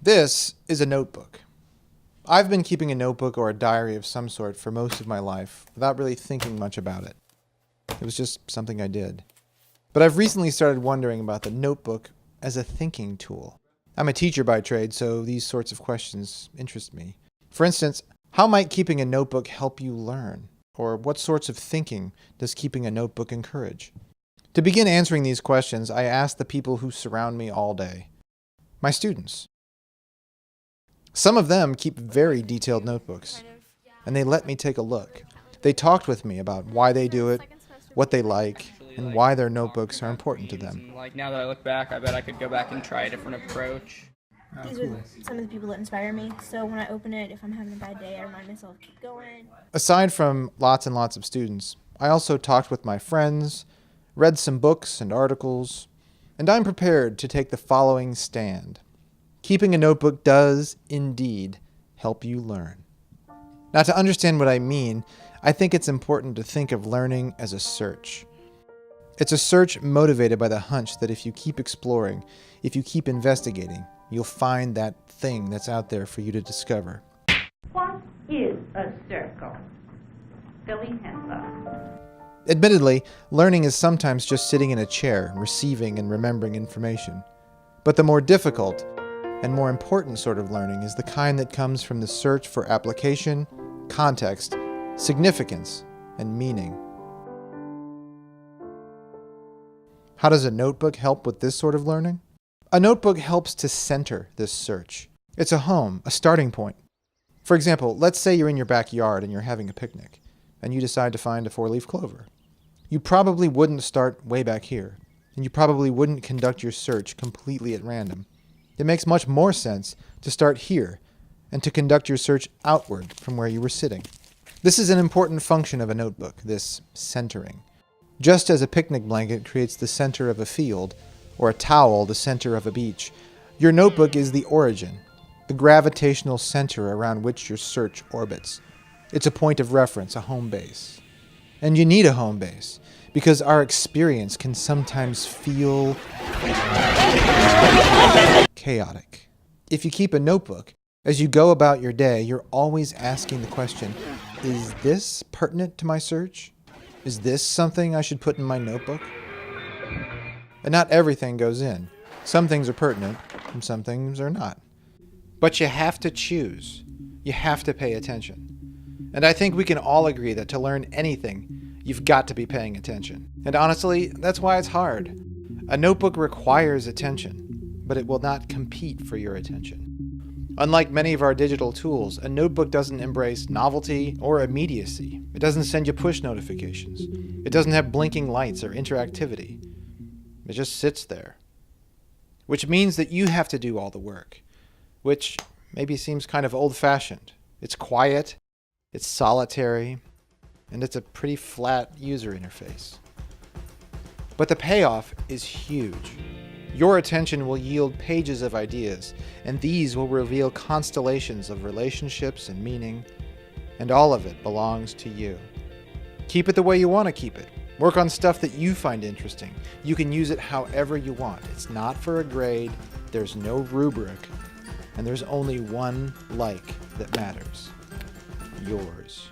This is a notebook. I've been keeping a notebook or a diary of some sort for most of my life without really thinking much about it. It was just something I did. But I've recently started wondering about the notebook as a thinking tool. I'm a teacher by trade, so these sorts of questions interest me. For instance, how might keeping a notebook help you learn? Or what sorts of thinking does keeping a notebook encourage? To begin answering these questions, I asked the people who surround me all day. My students. Some of them keep very detailed notebooks, and they let me take a look. They talked with me about why they do it, what they like, and why their notebooks are important to them. Like, now that I look back, I bet I could go back and try a different approach. These are some of the people that inspire me. So when I open it, if I'm having a bad day, I remind myself, keep going. Aside from lots and lots of students, I also talked with my friends, read some books and articles, and I'm prepared to take the following stand. Keeping a notebook does, indeed, help you learn. Now, to understand what I mean, I think it's important to think of learning as a search. It's a search motivated by the hunch that if you keep exploring, if you keep investigating, you'll find that thing that's out there for you to discover. What is a circle? Billy hands up. Admittedly, learning is sometimes just sitting in a chair, receiving and remembering information. But the more difficult and more important sort of learning is the kind that comes from the search for application, context, significance, and meaning. How does a notebook help with this sort of learning? A notebook helps to center this search. It's a home, a starting point. For example, let's say you're in your backyard and you're having a picnic, and you decide to find a four-leaf clover. You probably wouldn't start way back here, and you probably wouldn't conduct your search completely at random. It makes much more sense to start here and to conduct your search outward from where you were sitting. This is an important function of a notebook, this centering. Just as a picnic blanket creates the center of a field, or a towel the center of a beach, your notebook is the origin, the gravitational center around which your search orbits. It's a point of reference, a home base. And you need a home base, because our experience can sometimes feel chaotic. If you keep a notebook, as you go about your day, you're always asking the question, is this pertinent to my search? Is this something I should put in my notebook? And not everything goes in. Some things are pertinent, and some things are not. But you have to choose. You have to pay attention. And I think we can all agree that to learn anything, you've got to be paying attention. And honestly, that's why it's hard. A notebook requires attention, but it will not compete for your attention. Unlike many of our digital tools, a notebook doesn't embrace novelty or immediacy. It doesn't send you push notifications. It doesn't have blinking lights or interactivity. It just sits there. Which means that you have to do all the work, which maybe seems kind of old-fashioned. It's quiet, it's solitary, and it's a pretty flat user interface. But the payoff is huge. Your attention will yield pages of ideas, and these will reveal constellations of relationships and meaning, and all of it belongs to you. Keep it the way you want to keep it. Work on stuff that you find interesting. You can use it however you want. It's not for a grade, there's no rubric, and there's only one like that matters. Yours.